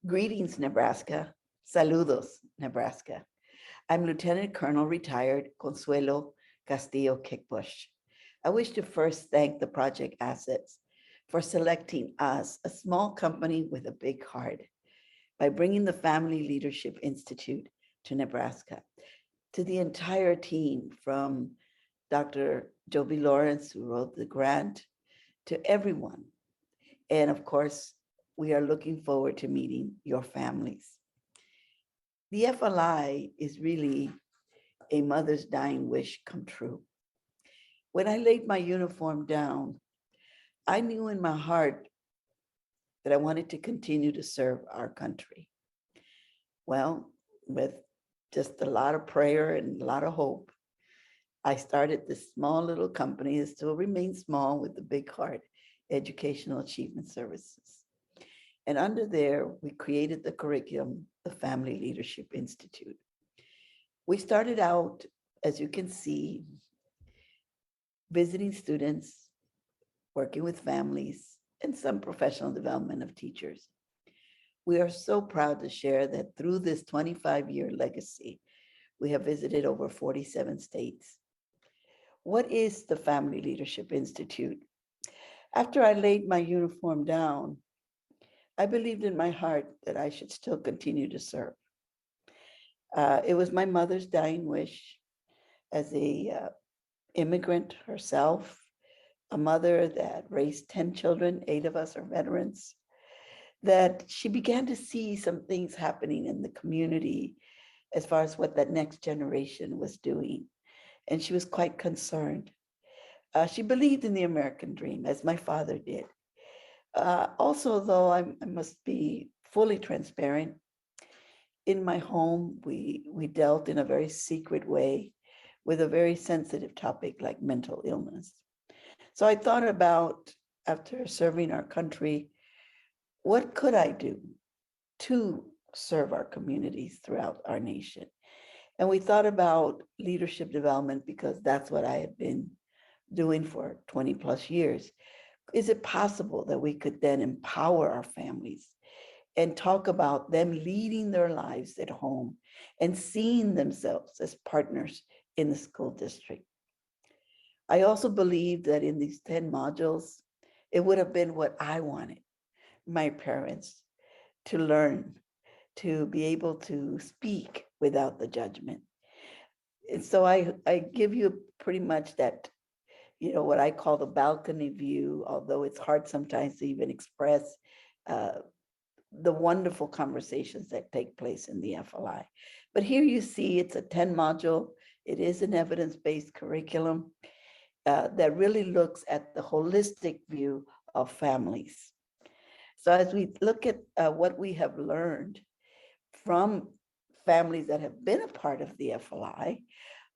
Greetings, Nebraska. Saludos, Nebraska. I'm Lieutenant Colonel retired Consuelo Castillo Kickbush. I wish to first thank the Project Assets for selecting us, a small company with a big heart, by bringing the Family Leadership Institute to Nebraska. To the entire team, from Dr. Joby Lawrence, who wrote the grant, to everyone. And of course, we are looking forward to meeting your families. The FLI is really a mother's dying wish come true. When I laid my uniform down, I knew in my heart that I wanted to continue to serve our country. Well, with just a lot of prayer and a lot of hope, I started this small little company that still remains small with a big heart, Educational Achievement Services. And under there, we created the curriculum, the Family Leadership Institute. We started out, as you can see, visiting students, working with families, and some professional development of teachers. We are so proud to share that through this 25-year legacy, we have visited over 47 states. What is the Family Leadership Institute? After I laid my uniform down, I believed in my heart that I should still continue to serve. It was my mother's dying wish as a immigrant herself, a mother that raised 10 children, 8 of us are veterans, that she began to see some things happening in the community as far as what that next generation was doing. And she was quite concerned. She believed in the American dream, as my father did. Also, though, I must be fully transparent, in my home, we dealt in a very secret way with a very sensitive topic like mental illness. So I thought about, after serving our country, what could I do to serve our communities throughout our nation? And we thought about leadership development because that's what I had been doing for 20 plus years. Is it possible that we could then empower our families and talk about them leading their lives at home and seeing themselves as partners in the school district? I also believe that in these 10 modules, it would have been what I wanted my parents to learn, to be able to speak without the judgment. And so I give you pretty much that, what I call the balcony view, although it's hard sometimes to even express the wonderful conversations that take place in the FLI. But here you see it's a 10 module. It is an evidence-based curriculum that really looks at the holistic view of families. So as we look at what we have learned from families that have been a part of the FLI,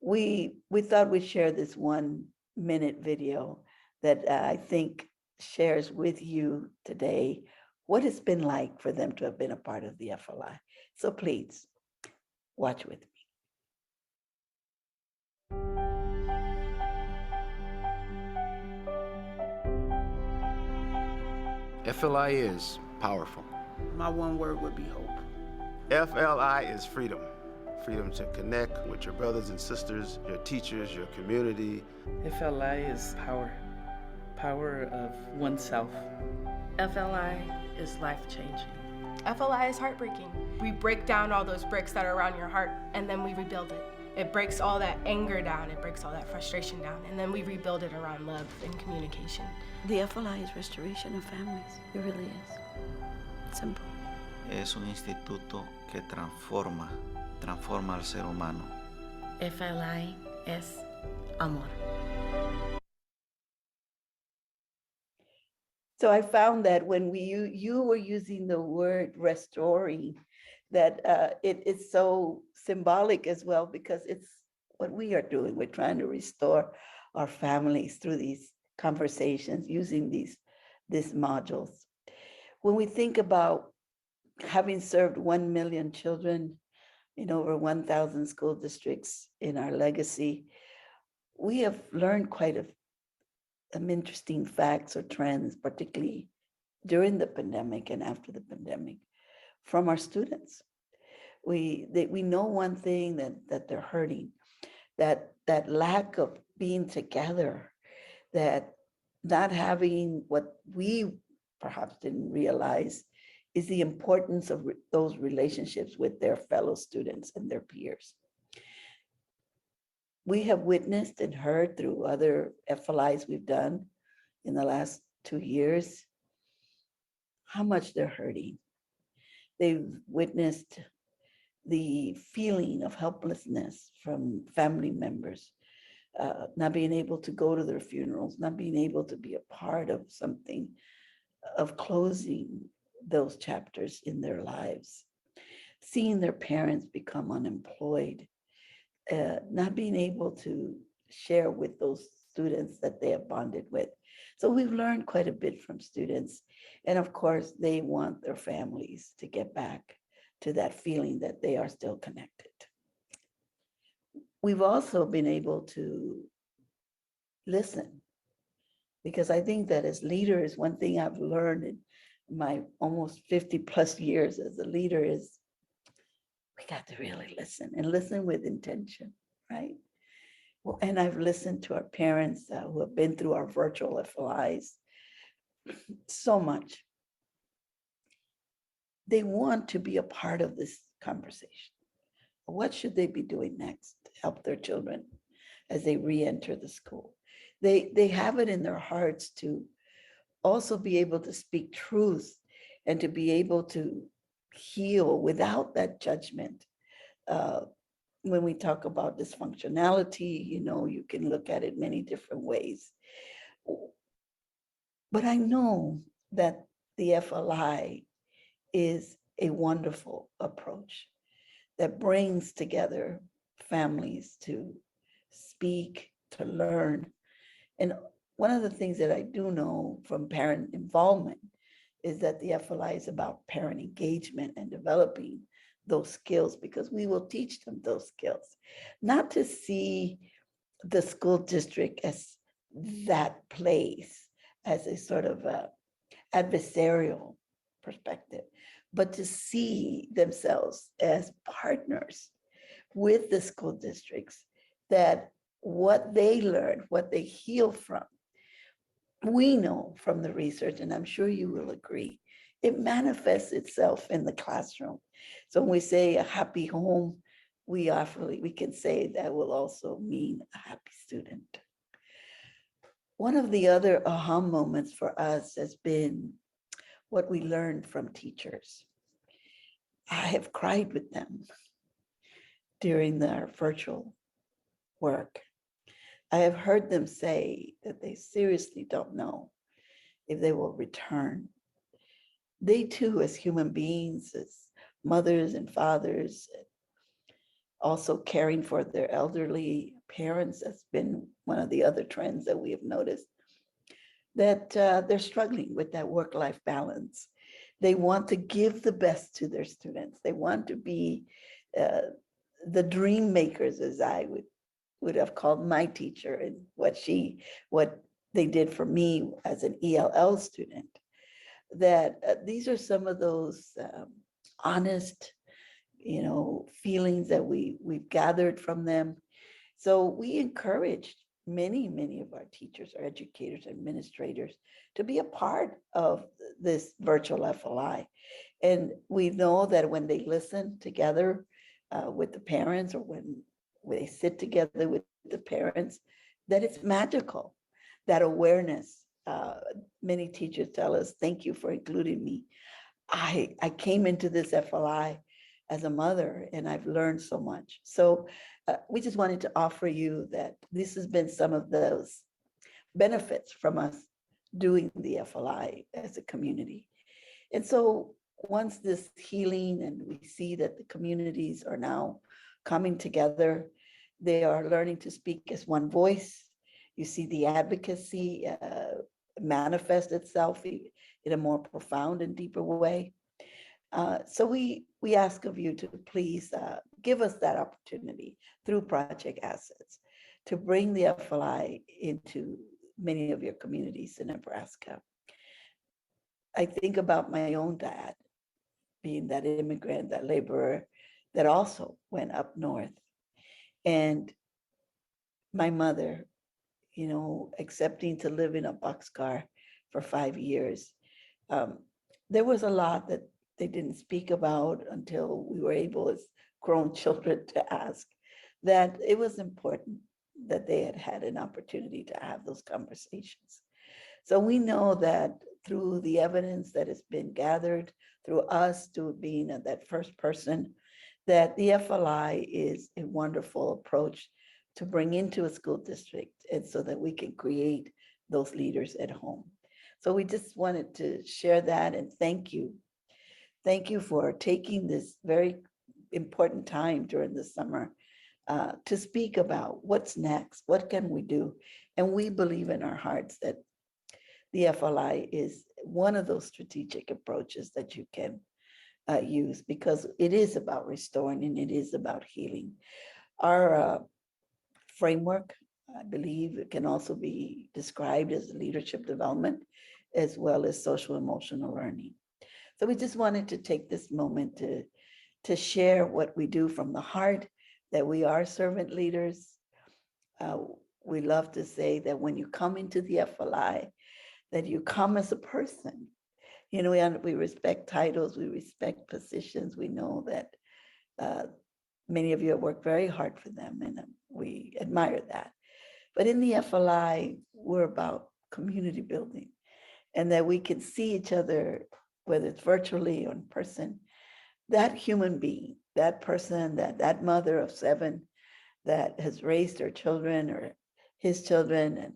we thought we'd share this 1-minute video that I think shares with you today what it's been like for them to have been a part of the FLI. So please watch with me. FLI is powerful. My one word would be hope. FLI is freedom. Freedom to connect with your brothers and sisters, your teachers, your community. FLI is power. Power of oneself. FLI is life-changing. FLI is heartbreaking. We break down all those bricks that are around your heart, and then we rebuild it. It breaks all that anger down, it breaks all that frustration down, and then we rebuild it around love and communication. The FLI is restoration of families. It really is. It's simple. Es un instituto que transforma al ser humano. FLI es amor. So I found that when you were using the word restoring, that it is so symbolic as well, because it's what we are doing. We're trying to restore our families through these conversations using these modules. When we think about having served 1 million children in over 1,000 school districts in our legacy, we have learned quite some interesting facts or trends, particularly during the pandemic and after the pandemic. from our students. We know one thing, that they're hurting, that lack of being together, that not having what we perhaps didn't realize is the importance of those relationships with their fellow students and their peers. We have witnessed and heard through other FLIs we've done in the last 2 years how much they're hurting. They've witnessed the feeling of helplessness from family members, not being able to go to their funerals, not being able to be a part of something, of closing those chapters in their lives, seeing their parents become unemployed, not being able to share with those students that they have bonded with. So we've learned quite a bit from students. And of course, they want their families to get back to that feeling that they are still connected. We've also been able to listen, because I think that as leaders, one thing I've learned in my almost 50 plus years as a leader is we got to really listen, and listen with intention, right? Well, and I've listened to our parents who have been through our virtual FLIs so much. They want to be a part of this conversation. What should they be doing next to help their children as they re-enter the school? They have it in their hearts to also be able to speak truth and to be able to heal without that judgment. When we talk about dysfunctionality, you can look at it many different ways. But I know that the FLI is a wonderful approach that brings together families to speak, to learn. And one of the things that I do know from parent involvement is that the FLI is about parent engagement and developing those skills, because we will teach them those skills, not to see the school district as that place, as a sort of adversarial perspective, but to see themselves as partners with the school districts, that what they learn, what they heal from, we know from the research, and I'm sure you will agree, it manifests itself in the classroom. So when we say a happy home, we can say that will also mean a happy student. One of the other aha moments for us has been what we learned from teachers. I have cried with them during their virtual work. I have heard them say that they seriously don't know if they will return. They too, as human beings, as mothers and fathers, also caring for their elderly parents, has been one of the other trends that we have noticed, that they're struggling with that work-life balance. They want to give the best to their students. They want to be the dream makers, as I would have called my teacher, and what they did for me as an ELL student. That these are some of those honest, feelings that we've gathered from them. So we encouraged many of our teachers, our educators, administrators to be a part of this virtual FLI. And we know that when they listen together with the parents, or when they sit together with the parents, that it's magical, that awareness. Many teachers tell us, thank you for including me. I came into this FLI as a mother, and I've learned so much. So we just wanted to offer you that this has been some of those benefits from us doing the FLI as a community. And so once this healing, and we see that the communities are now coming together, they are learning to speak as one voice. You see the advocacy manifest itself in a more profound and deeper way. So we ask of you to please give us that opportunity through Project Assets to bring the FLI into many of your communities in Nebraska. I think about my own dad, being that immigrant, that laborer that also went up north. And my mother, accepting to live in a boxcar for 5 years. There was a lot that they didn't speak about until we were able as grown children to ask, that it was important that they had had an opportunity to have those conversations. So we know that through the evidence that has been gathered, through us to being that first person, that the FLI is a wonderful approach to bring into a school district, and so that we can create those leaders at home. So we just wanted to share that and thank you. Thank you for taking this very important time during the summer to speak about what's next, what can we do? And we believe in our hearts that the FLI is one of those strategic approaches that you can use, because it is about restoring and it is about healing. Our framework, I believe, it can also be described as leadership development as well as social emotional learning. So we just wanted to take this moment to share what we do from the heart, that we are servant leaders. We love to say that when you come into the FLI, that you come as a person. We respect titles, we respect positions. We know that many of you have worked very hard for them, and we admire that. But in the FLI, we're about community building, and that we can see each other, whether it's virtually or in person, that human being, that person, that mother of 7 that has raised her children or his children and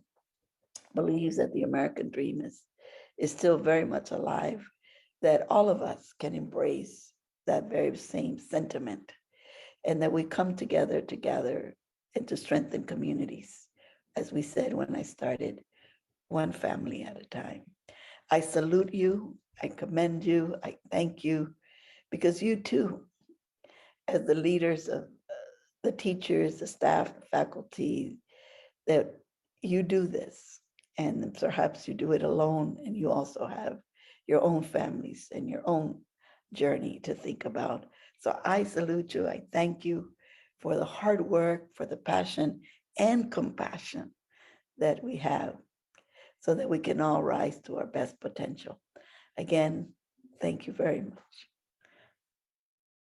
believes that the American dream is still very much alive, that all of us can embrace that very same sentiment, and that we come together and to strengthen communities. As we said when I started, one family at a time. I salute you, I commend you, I thank you, because you too, as the leaders of the teachers, the staff, the faculty, that you do this, and perhaps you do it alone, and you also have your own families and your own journey to think about. So I salute you, I thank you for the hard work, for the passion and compassion that we have, so that we can all rise to our best potential. Again, thank you very much.